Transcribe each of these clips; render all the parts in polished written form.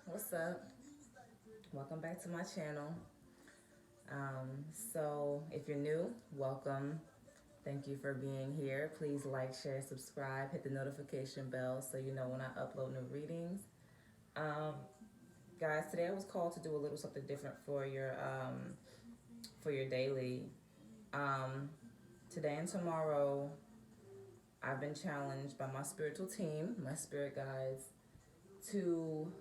What's up? Welcome back to my channel. So, if you're new, welcome. Thank you for being here. Please like, share, subscribe, hit the notification bell so you know when I upload new readings. Um, Guys, today I was called to do a little something different for your daily. Um, Today and tomorrow, I've been challenged by my spiritual team, my spirit guides, to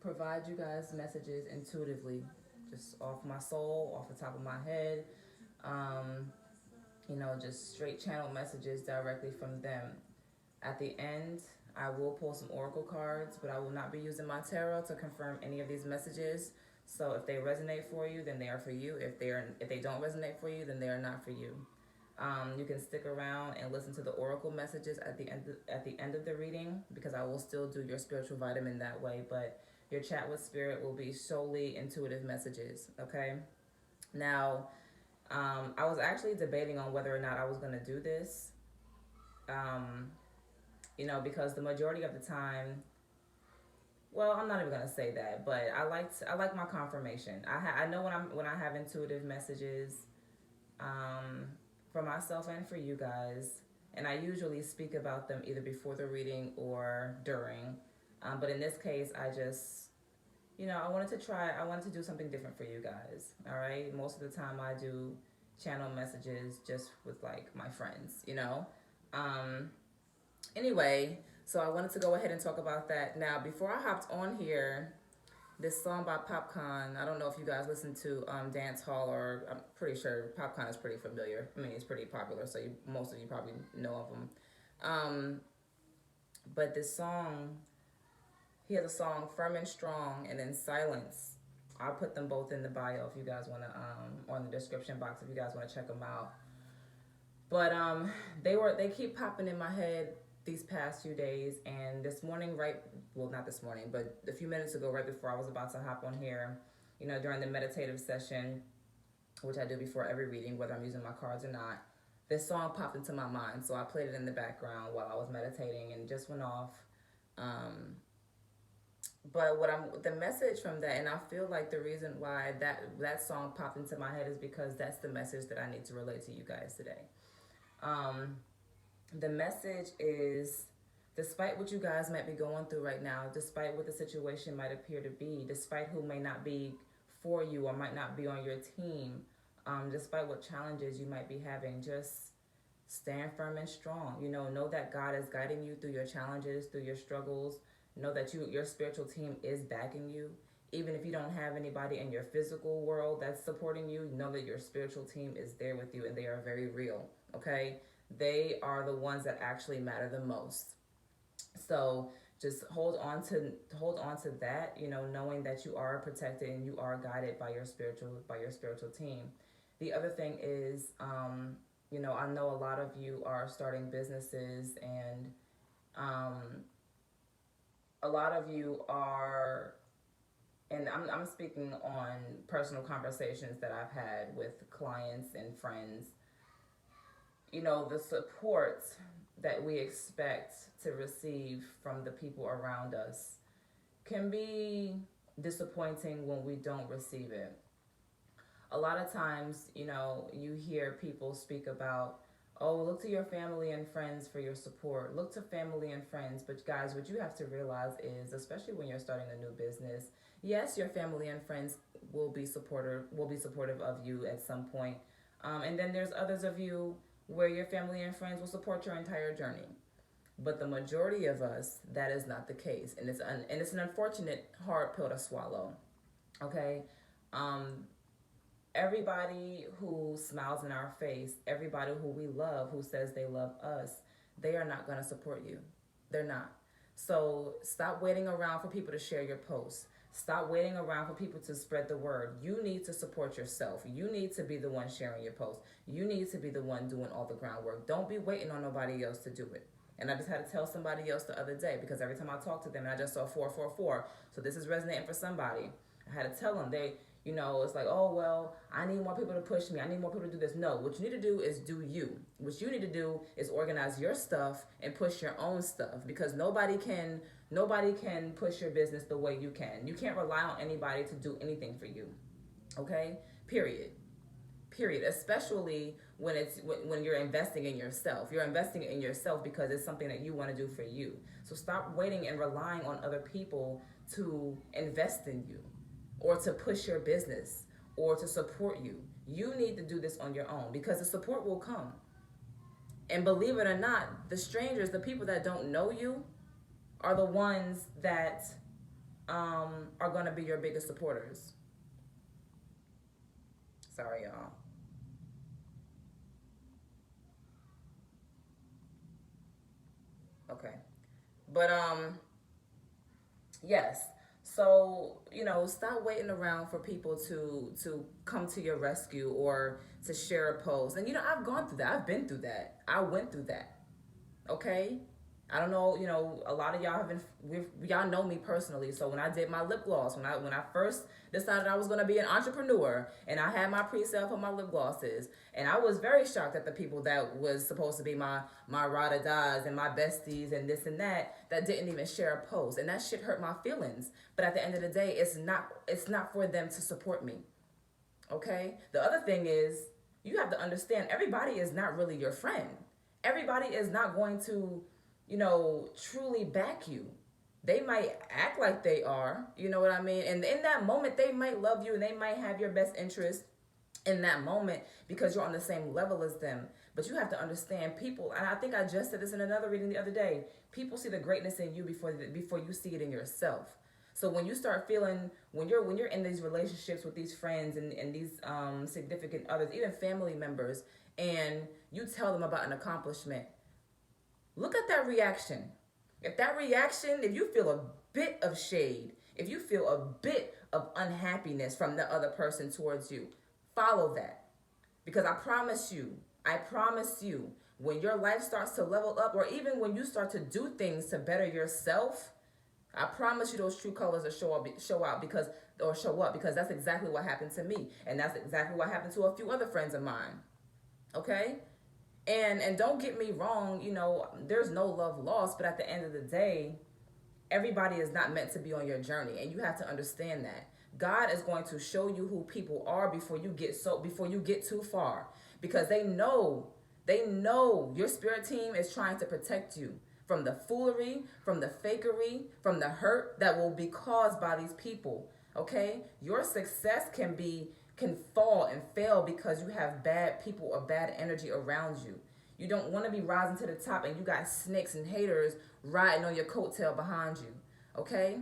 provide you guys messages intuitively, just off my soul, off the top of my head. Um, just straight channel messages directly from them. At the end, I will pull some oracle cards, but I will not be using my tarot to confirm any of these messages. So if they resonate for you, then they are for you. If they don't resonate for you, then they are not for you. You can stick around and listen to the oracle messages at the end of the reading, because I will still do your spiritual vitamin that way. But your chat with spirit will be solely intuitive messages. Okay. Now, I was actually debating on whether or not I was going to do this. Um, because the majority of the time, well, I'm not even gonna say that, but I like my confirmation. I know when I have intuitive messages, um, for myself and for you guys, and I usually speak about them either before the reading or during. But in this case, I wanted to do something different for you guys. All right, most of the time I do channel messages just with like my friends. Um, Anyway, so I wanted to go ahead and talk about that. Now, before I hopped on here, this song by Popcaan, I don't know if you guys listen to Dance Hall, or I'm pretty sure Popcaan is pretty familiar. I mean, he's pretty popular, so most of you probably know of him. Um, but this song, he has a song, Firm and Strong, and then Silence. I'll put them both in the bio if you guys want to, or in the description box if you guys want to check them out. But they keep popping in my head these past few days, and this morning, right, well, not this morning, but a few minutes ago, right before I was about to hop on here, during the meditative session, which I do before every reading, whether I'm using my cards or not, this song popped into my mind, so I played it in the background while I was meditating, and it just went off. Um, but the message from that, and I feel like the reason why that song popped into my head is because that's the message that I need to relate to you guys today. um the message is, despite what you guys might be going through right now, despite what the situation might appear to be, despite who may not be for you or might not be on your team, despite what challenges you might be having, just stand firm and strong. Know that God is guiding you through your challenges, through your struggles. Know that your spiritual team is backing you. Even if you don't have anybody in your physical world that's supporting you, know that your spiritual team is there with you, and they are very real. Okay? They are the ones that actually matter the most. So just hold on to that, knowing that you are protected and you are guided by your spiritual team. The other thing is, I know a lot of you are starting businesses, and um, a lot of you are, and I'm speaking on personal conversations that I've had with clients and friends. The support that we expect to receive from the people around us can be disappointing when we don't receive it. A lot of times, you hear people speak about, oh, look to your family and friends for your support. Look to family and friends. But guys, what you have to realize is, especially when you're starting a new business, yes, your family and friends will be supportive of you at some point. And then there's others of you where your family and friends will support your entire journey. But the majority of us, that is not the case, and it's an unfortunate hard pill to swallow. Okay, um, everybody who smiles in our face, everybody who we love, who says they love us, they are not going to support you. They're not. So stop waiting around for people to share your posts. Stop waiting around for people to spread the word. You need to support yourself. You need to be the one sharing your post. You need to be the one doing all the groundwork. Don't be waiting on nobody else to do it. And I just had to tell somebody else the other day, because every time I talk to them, and I just saw 444. So this is resonating for somebody. I had to tell them, It's like, oh, well, I need more people to push me. I need more people to do this. No, what you need to do is do you. What you need to do is organize your stuff and push your own stuff, because nobody can push your business the way you can. You can't rely on anybody to do anything for you. Okay? Period. Especially when you're investing in yourself. You're investing in yourself because it's something that you want to do for you. So stop waiting and relying on other people to invest in you, or to push your business, or to support you. You need to do this on your own, because the support will come. And believe it or not, the strangers, the people that don't know you, are the ones that are going to be your biggest supporters. Sorry, y'all. Okay. But yes. So, stop waiting around for people to come to your rescue, or to share a post. And I've gone through that. I've been through that. I went through that. Okay? I don't know, a lot of y'all y'all know me personally. So when I did my lip gloss, when I first decided I was going to be an entrepreneur, and I had my pre-sale for my lip glosses, and I was very shocked at the people that was supposed to be my ride or dies and my besties and this and that didn't even share a post. And that shit hurt my feelings. But at the end of the day, it's not for them to support me. Okay? The other thing is, you have to understand, everybody is not really your friend. Everybody is not going to truly back you. They might act like they are, you know what I mean? And in that moment, they might love you and they might have your best interest in that moment, because you're on the same level as them. But you have to understand, people, and I think I just said this in another reading the other day, people see the greatness in you before you see it in yourself. So when you start feeling, when you're in these relationships with these friends and these significant others, even family members, and you tell them about an accomplishment, look at that reaction. If you feel a bit of shade, if you feel a bit of unhappiness from the other person towards you, follow that. Because I promise you, when your life starts to level up, or even when you start to do things to better yourself, I promise you those true colors will show up, because that's exactly what happened to me. And that's exactly what happened to a few other friends of mine. Okay? And don't get me wrong, there's no love lost, but at the end of the day, everybody is not meant to be on your journey, and you have to understand that. God is going to show you who people are before you get too far, because they know your spirit team is trying to protect you from the foolery, from the fakery, from the hurt that will be caused by these people. Okay? Your success can fall and fail because you have bad people or bad energy around you. You don't want to be rising to the top and you got snakes and haters riding on your coattail behind you. Okay?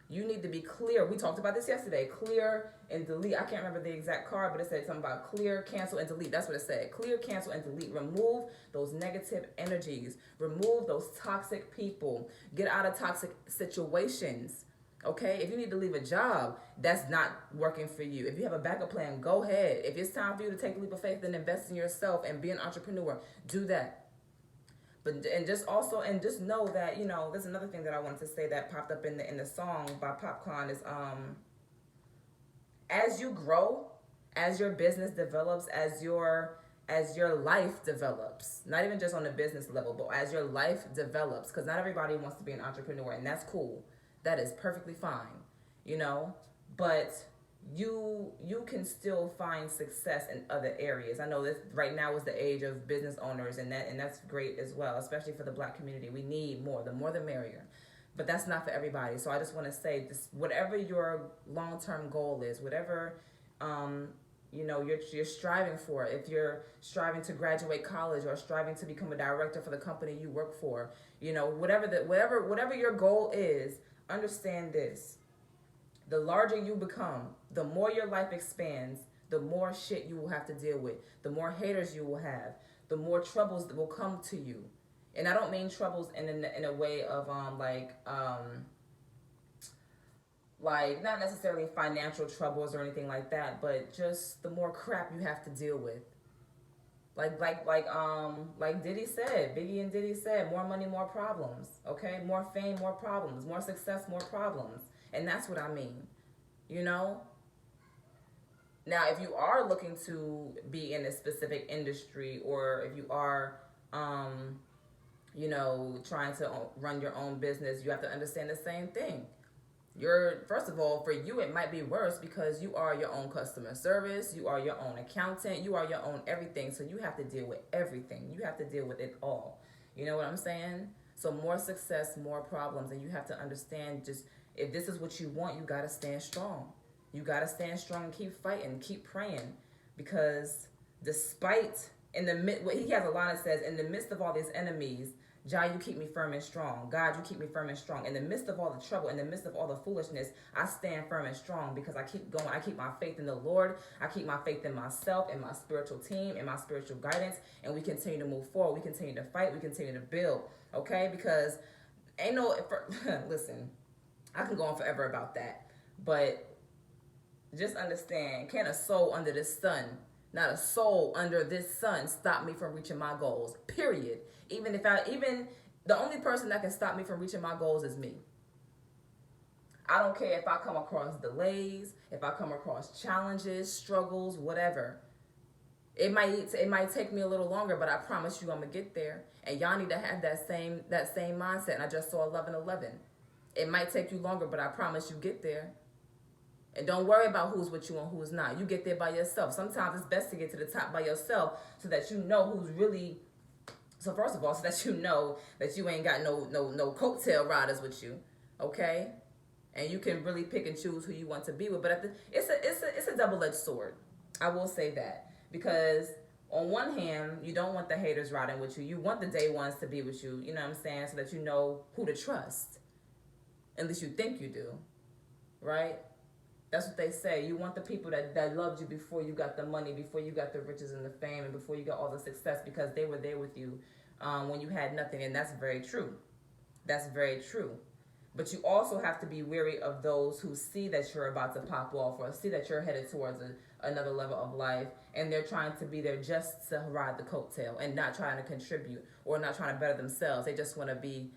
You need to be clear. We talked about this yesterday. Clear and delete. I can't remember the exact card, but it said something about clear, cancel, and delete. That's what it said. Clear, cancel, and delete. Remove those negative energies. Remove those toxic people. Get out of toxic situations. Okay? If you need to leave a job that's not working for you, if you have a backup plan, go ahead. If it's time for you to take a leap of faith and invest in yourself and be an entrepreneur, do that. But just know that, there's another thing that I wanted to say that popped up in the song by Popcaan is as you grow, as your business develops, as your life develops, not even just on the business level, but as your life develops, because not everybody wants to be an entrepreneur, and that's cool. That is perfectly fine, but you can still find success in other areas. I know this right now is the age of business owners, and that's great as well, especially for the Black community. We need more. The more the merrier. But that's not for everybody. So I just want to say this: whatever your long-term goal is, whatever you're striving for. If you're striving to graduate college or striving to become a director for the company you work for, whatever your goal is, understand this: the larger you become, the more your life expands, the more shit you will have to deal with, the more haters you will have, the more troubles that will come to you. And I don't mean troubles in a way of like not necessarily financial troubles or anything like that, but just the more crap you have to deal with. Like Diddy said, Biggie and Diddy said, more money, more problems. Okay, more fame, more problems. More success, more problems. And that's what I mean. Now, if you are looking to be in a specific industry, or if you are, trying to run your own business, you have to understand the same thing. First of all, for you, it might be worse because you are your own customer service, you are your own accountant, you are your own everything. So you have to deal with everything. You have to deal with it all. You know what I'm saying? So more success, more problems, and you have to understand, just if this is what you want, you gotta stand strong. You gotta stand strong and keep fighting, keep praying, because despite in the mid, what he has a line that says, in the midst of all these enemies, Jah, you keep me firm and strong. God, you keep me firm and strong. In the midst of all the trouble, in the midst of all the foolishness, I stand firm and strong because I keep going. I keep my faith in the Lord. I keep my faith in myself, in my spiritual team, in my spiritual guidance, and we continue to move forward. We continue to fight. We continue to build, okay? Because ain't no, listen, I can go on forever about that, but just understand, can a soul under this sun, not a soul under this sun, stop me from reaching my goals, period. Even the only person that can stop me from reaching my goals is me. I don't care if I come across delays, if I come across challenges, struggles, whatever. It might take me a little longer, but I promise you I'm gonna get there. And y'all need to have that same mindset. And I just saw 11:11. It might take you longer, but I promise you get there. And don't worry about who's with you and who's not. You get there by yourself. Sometimes it's best to get to the top by yourself so that you know who's really. So first of all, so that you know that you ain't got no coattail riders with you, okay? And you can really pick and choose who you want to be with. But it's a double-edged sword. I will say that, because on one hand, you don't want the haters riding with you. You want the day ones to be with you. You know what I'm saying? So that you know who to trust. At least you think you do, right? That's what they say. You want the people that loved you before you got the money, before you got the riches and the fame, and before you got all the success, because they were there with you when you had nothing. And that's very true. That's very true. But you also have to be wary of those who see that you're about to pop off, or see that you're headed towards another level of life, and they're trying to be there just to ride the coattail and not trying to contribute or not trying to better themselves. They just want to be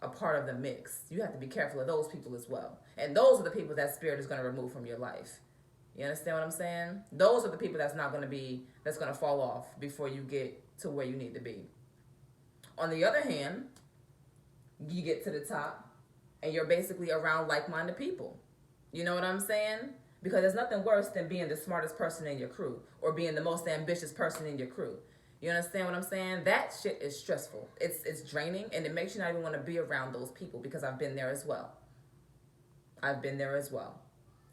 a part of the mix. You have to be careful of those people as well. And those are the people that Spirit is going to remove from your life. You understand what I'm saying? Those are the people that's going to fall off before you get to where you need to be. On the other hand, you get to the top and you're basically around like-minded people. You know what I'm saying? Because there's nothing worse than being the smartest person in your crew, or being the most ambitious person in your crew. You understand what I'm saying? That shit is stressful. It's draining, and it makes you not even want to be around those people, because I've been there as well. I've been there as well.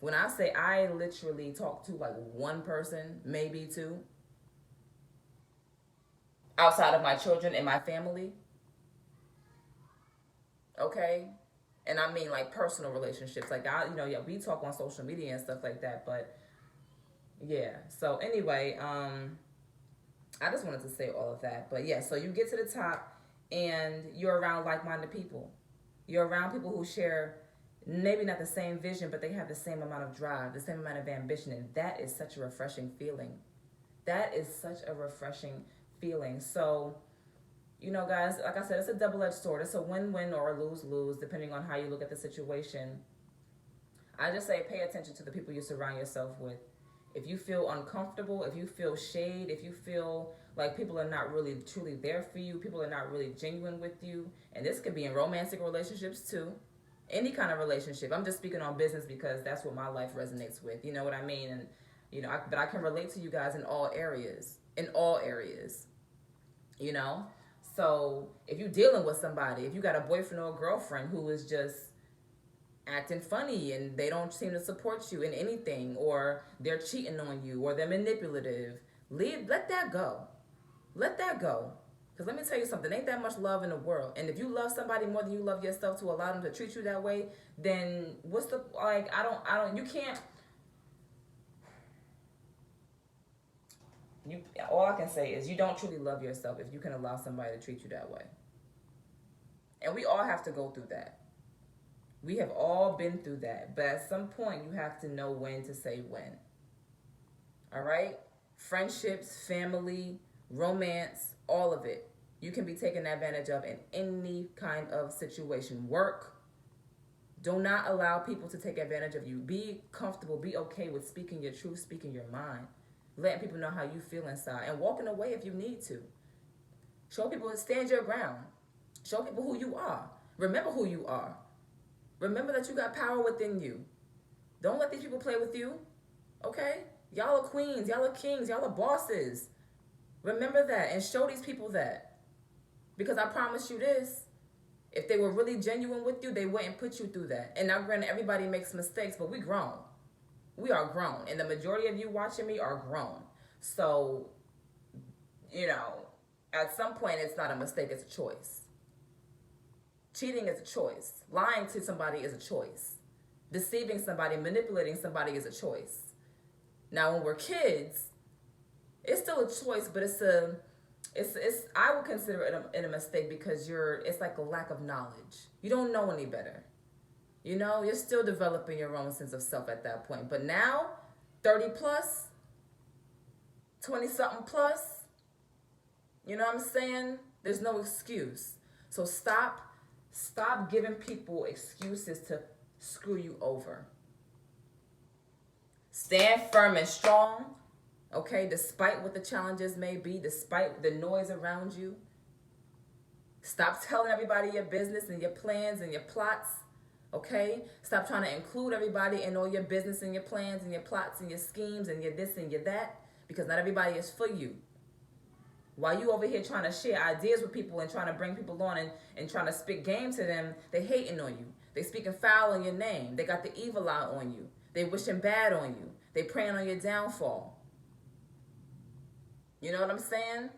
When I say I literally talk to like one person, maybe two, outside of my children and my family, okay? And I mean like personal relationships. Like we talk on social media and stuff like that, but yeah. So anyway, I just wanted to say all of that. But yeah, so you get to the top and you're around like-minded people. You're around people who share maybe not the same vision, but they have the same amount of drive, the same amount of ambition. And that is such a refreshing feeling. That is such a refreshing feeling. So, guys, like I said, it's a double-edged sword. It's a win-win or a lose-lose, depending on how you look at the situation. I just say pay attention to the people you surround yourself with. If you feel uncomfortable, if you feel shade, if you feel like people are not really truly there for you, people are not really genuine with you, and this could be in romantic relationships too, any kind of relationship. I'm just speaking on business because that's what my life resonates with. You know what I mean? And but I can relate to you guys in all areas. So if you're dealing with somebody, if you got a boyfriend or a girlfriend who is just acting funny and they don't seem to support you in anything, or they're cheating on you, or they're manipulative, let that go. Let that go. Because let me tell you something, ain't that much love in the world. And if you love somebody more than you love yourself to allow them to treat you that way, then what's the, all I can say is you don't truly love yourself if you can allow somebody to treat you that way. And we all have to go through that. We have all been through that. But at some point, you have to know when to say when. All right? Friendships, family, romance, all of it. You can be taken advantage of in any kind of situation. Work, Do not allow people to take advantage of you. Be comfortable. Be okay with speaking your truth, speaking your mind. Letting people know how you feel inside. And walking away if you need to. Show people, stand your ground. Show people who you are. Remember who you are. Remember that you got power within you. Don't let these people play with you. Okay? Y'all are queens. Y'all are kings. Y'all are bosses. Remember that and show these people that. Because I promise you this. If they were really genuine with you, they wouldn't put you through that. And now, granted, everybody makes mistakes, but we grown. We are grown. And the majority of you watching me are grown. So, at some point, it's not a mistake. It's a choice. Cheating is a choice. Lying to somebody is a choice. Deceiving somebody, manipulating somebody is a choice. Now, when we're kids, it's still a choice, but it's I would consider it a mistake because it's like a lack of knowledge. You don't know any better. You're still developing your own sense of self at that point. But now, 30 plus, 20 something plus, you know what I'm saying? There's no excuse. So stop giving people excuses to screw you over. Stand firm and strong. Okay, despite what the challenges may be, despite the noise around you. Stop telling everybody your business and your plans and your plots. Okay? Stop trying to include everybody in all your business and your plans and your plots and your schemes and your this and your that. Because not everybody is for you. While you over here trying to share ideas with people and trying to bring people on and trying to spit game to them, they hating on you. They speaking foul on your name. They got the evil eye on you. They wishing bad on you. They praying on your downfall. You know what I'm saying?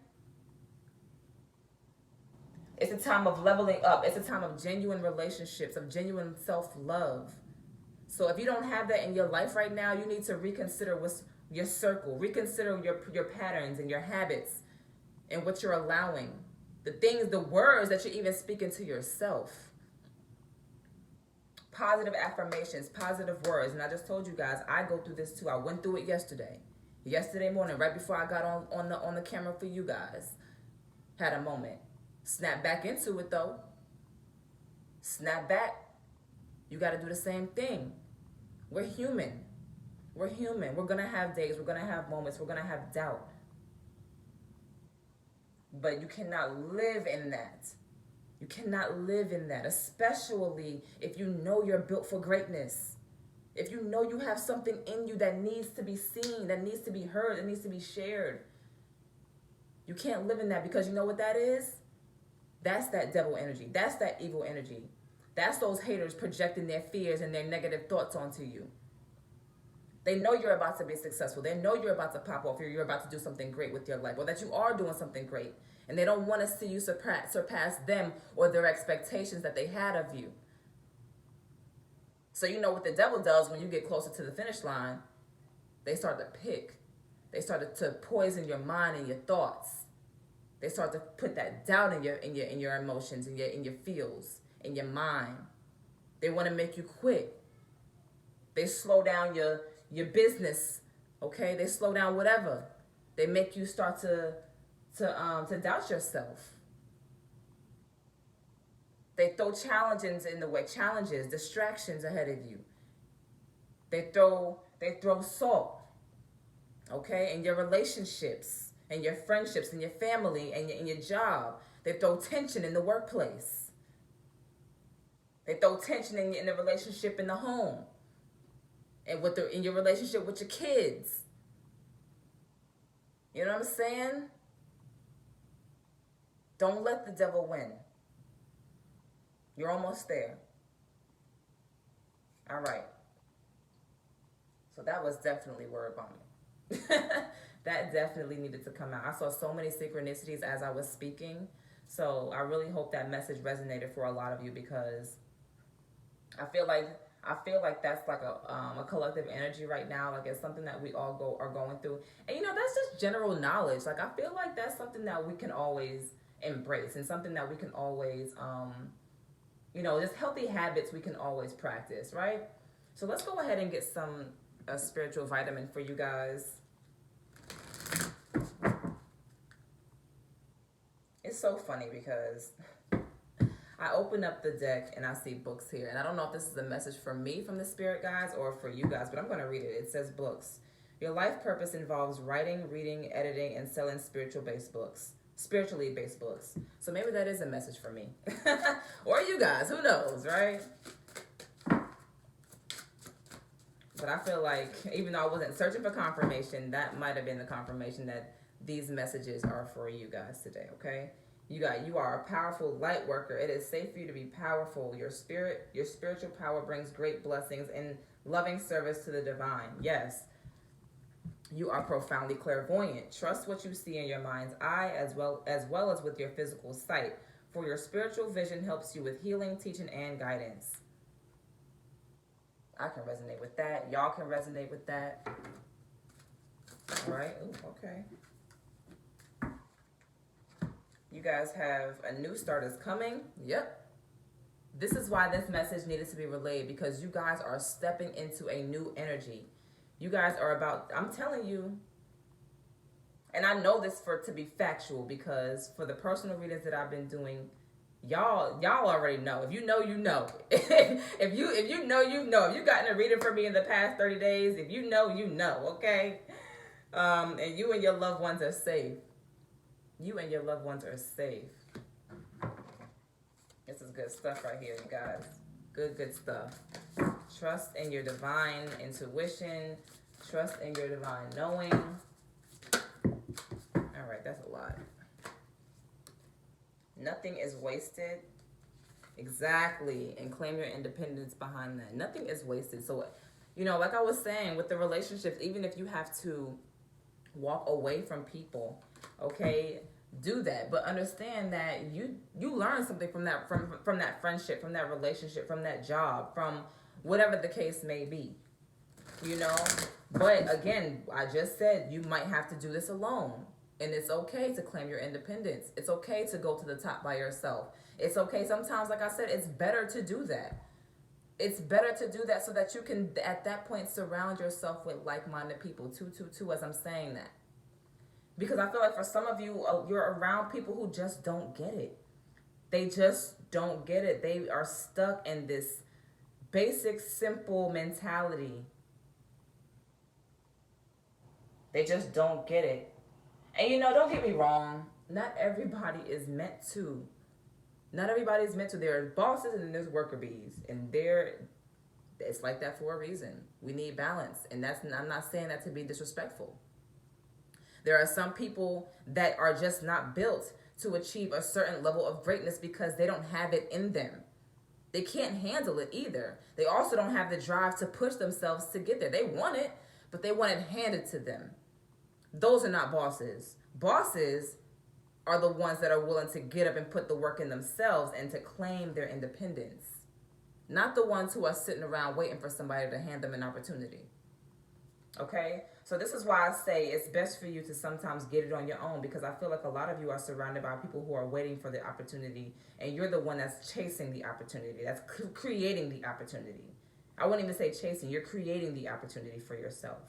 It's a time of leveling up. It's a time of genuine relationships, of genuine self-love. So if you don't have that in your life right now, you need to reconsider what's your circle. Reconsider your patterns and your habits and what you're allowing. The words that you're even speaking to yourself. Positive affirmations, positive words. And I just told you guys, I go through this too. I went through it yesterday. Yesterday morning, right before I got on the camera for you guys, had a moment. Snap back into it though. Snap back. You got to do the same thing. We're human. We're human. We're going to have days. We're going to have moments. We're going to have doubt. But you cannot live in that. You cannot live in that, especially if you know you're built for greatness. If you know you have something in you that needs to be seen, that needs to be heard, that needs to be shared. You can't live in that because you know what that is? That's that devil energy. That's that evil energy. That's those haters projecting their fears and their negative thoughts onto you. They know you're about to be successful. They know you're about to pop off or you're about to do something great with your life or that you are doing something great. And they don't want to see you surpass them or their expectations that they had of you. So you know what the devil does when you get closer to the finish line? They start to pick. They start to poison your mind and your thoughts. They start to put that doubt in your emotions, in your feels, in your mind. They want to make you quit. They slow down your business. Okay, they slow down whatever. They make you start to doubt yourself. They throw challenges in the way, distractions ahead of you. They throw salt, okay, in your relationships, and your friendships, and your family, and in your job. They throw tension in the workplace. They throw tension in the relationship in the home, and in your relationship with your kids. You know what I'm saying? Don't let the devil win. You're almost there. All right. So that was definitely word vomit. That definitely needed to come out. I saw so many synchronicities as I was speaking. So I really hope that message resonated for a lot of you because I feel like that's like a collective energy right now. Like it's something that we all are going through. And that's just general knowledge. Like I feel like that's something that we can always embrace and something that we can always just healthy habits we can always practice, right? So let's go ahead and get a spiritual vitamin for you guys. It's so funny because I open up the deck and I see books here. And I don't know if this is a message for me from the spirit guides or for you guys, but I'm going to read it. It says books. Your life purpose involves writing, reading, editing, and selling spiritually based books. So maybe that is a message for me. Or you guys, who knows, right? But I feel like, even though I wasn't searching for confirmation, that might have been the confirmation that these messages are for you guys today, okay? You are a powerful light worker. It is safe for you to be powerful. Your spiritual power brings great blessings and loving service to the divine. Yes. You are profoundly clairvoyant. Trust what you see in your mind's eye as well as with your physical sight. For your spiritual vision helps you with healing, teaching, and guidance. I can resonate with that. Y'all can resonate with that. All right. Ooh, okay. You guys have a new start is coming. Yep. This is why this message needed to be relayed, because you guys are stepping into a new energy. You guys are about, I'm telling you, and I know this to be factual, because for the personal readings that I've been doing, y'all already know. If you know, you know. if you know, you know. If you gotten a reading from me in the past 30 days, if you know, you know, okay? And you and your loved ones are safe. You and your loved ones are safe. This is good stuff right here, you guys. Good stuff. Trust in your divine intuition. Trust in your divine knowing. All right, that's a lot. Nothing is wasted. Exactly. And claim your independence behind that. Nothing is wasted. So, like I was saying, with the relationships, even if you have to walk away from people, okay, do that. But understand that you learn something from that friendship, from that relationship, from that job, from whatever the case may be. But again, I just said you might have to do this alone. And it's okay to claim your independence. It's okay to go to the top by yourself. It's okay. Sometimes, like I said, it's better to do that. It's better to do that so that you can, at that point, surround yourself with like-minded people. Two, as I'm saying that. Because I feel like for some of you, you're around people who just don't get it. They just don't get it. They are stuck in this basic, simple mentality. They just don't get it. And don't get me wrong. Not everybody is meant to. Not everybody is meant to. There are bosses and then there's worker bees. And it's like that for a reason. We need balance. And I'm not saying that to be disrespectful. There are some people that are just not built to achieve a certain level of greatness because they don't have it in them. They can't handle it either. They also don't have the drive to push themselves to get there. They want it, but they want it handed to them. Those are not bosses. Bosses are the ones that are willing to get up and put the work in themselves and to claim their independence. Not the ones who are sitting around waiting for somebody to hand them an opportunity. Okay? So this is why I say it's best for you to sometimes get it on your own, because I feel like a lot of you are surrounded by people who are waiting for the opportunity, and you're the one that's chasing the opportunity, that's creating the opportunity. I wouldn't even say chasing. You're creating the opportunity for yourself.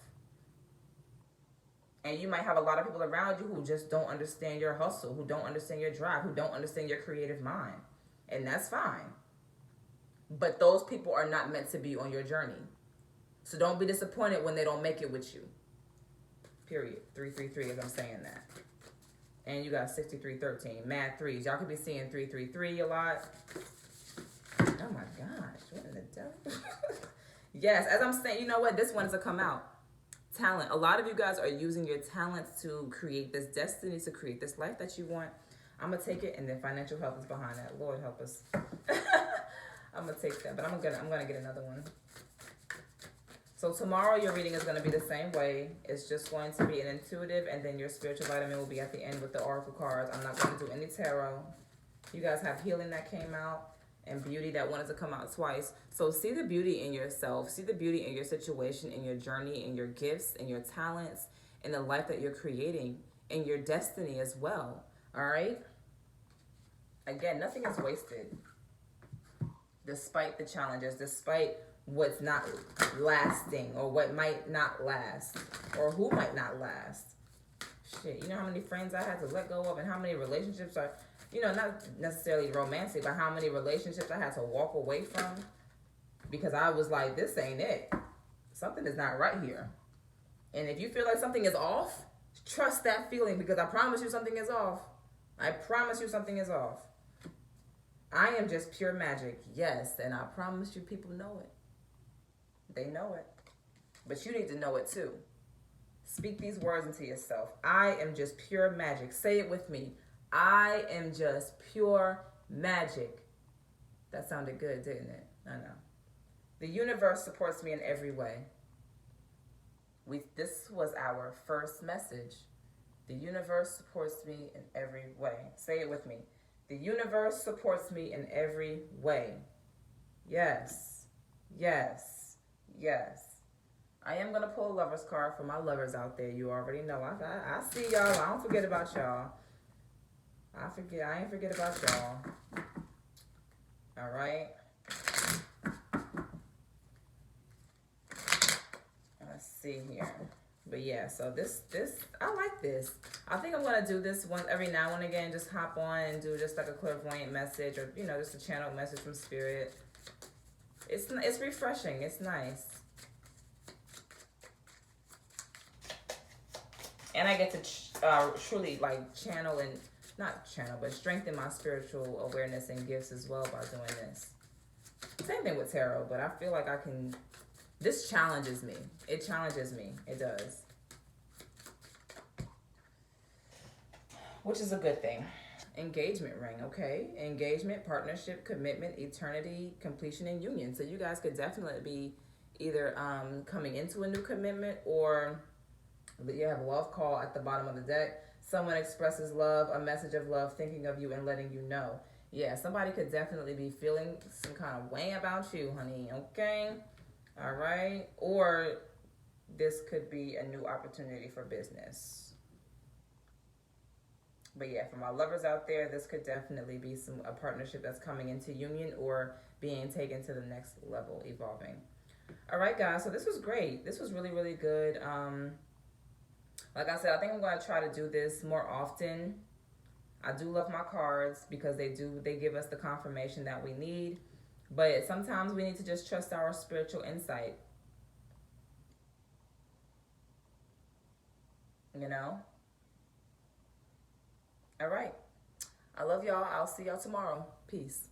And you might have a lot of people around you who just don't understand your hustle, who don't understand your drive, who don't understand your creative mind. And that's fine. But those people are not meant to be on your journey. So don't be disappointed when they don't make it with you. Period. 333 as I'm saying that. And you got 6313. Mad threes. Y'all could be seeing 333 a lot. Oh my gosh. What in the devil? Yes, as I'm saying, you know what? This one is to come out. Talent. A lot of you guys are using your talents to create this destiny, to create this life that you want. I'm going to take it, and then financial help is behind that. Lord help us. I'm going to take that, but I'm going to get another one. So tomorrow your reading is going to be the same way. It's just going to be an intuitive, and then your spiritual vitamin will be at the end with the oracle cards. I'm not going to do any tarot. You guys have healing that came out and beauty that wanted to come out twice. So see the beauty in yourself. See the beauty in your situation, in your journey, in your gifts, in your talents, in the life that you're creating, in your destiny as well. All right? Again, nothing is wasted. Despite the challenges, despite what's not lasting or what might not last or who might not last. Shit, you know how many friends I had to let go of and how many relationships not necessarily romantic, but how many relationships I had to walk away from because I was like, this ain't it. Something is not right here. And if you feel like something is off, trust that feeling, because I promise you something is off. I promise you something is off. I am just pure magic, yes, and I promise you people know it. They know it. But you need to know it too. Speak these words into yourself. I am just pure magic. Say it with me. I am just pure magic. That sounded good, didn't it? I know. The universe supports me in every way. This was our first message. The universe supports me in every way. Say it with me. The universe supports me in every way. Yes. Yes. Yes. I am going to pull a lover's card for my lovers out there. You already know. I see y'all. I don't forget about y'all. I ain't forget about y'all. All right. Let's see here. But yeah, so this I like this. I think I'm gonna do this one every now and again. Just hop on and do just like a clairvoyant message, or just a channeled message from spirit. It's refreshing. It's nice, and I get to truly like channel and not channel, but strengthen my spiritual awareness and gifts as well by doing this. Same thing with tarot, but I feel like I can. This challenges me. It challenges me. It does. Which is a good thing. Engagement ring, okay? Engagement, partnership, commitment, eternity, completion, and union. So you guys could definitely be either coming into a new commitment, or you have a love call at the bottom of the deck. Someone expresses love, a message of love, thinking of you and letting you know. Yeah, somebody could definitely be feeling some kind of way about you, honey, okay? All right. Or this could be a new opportunity for business. But yeah, for my lovers out there, this could definitely be a partnership that's coming into union or being taken to the next level, evolving. All right, guys. So this was great. This was really, really good. Like I said, I think I'm going to try to do this more often. I do love my cards because they give us the confirmation that we need. But sometimes we need to just trust our spiritual insight. All right. I love y'all. I'll see y'all tomorrow. Peace.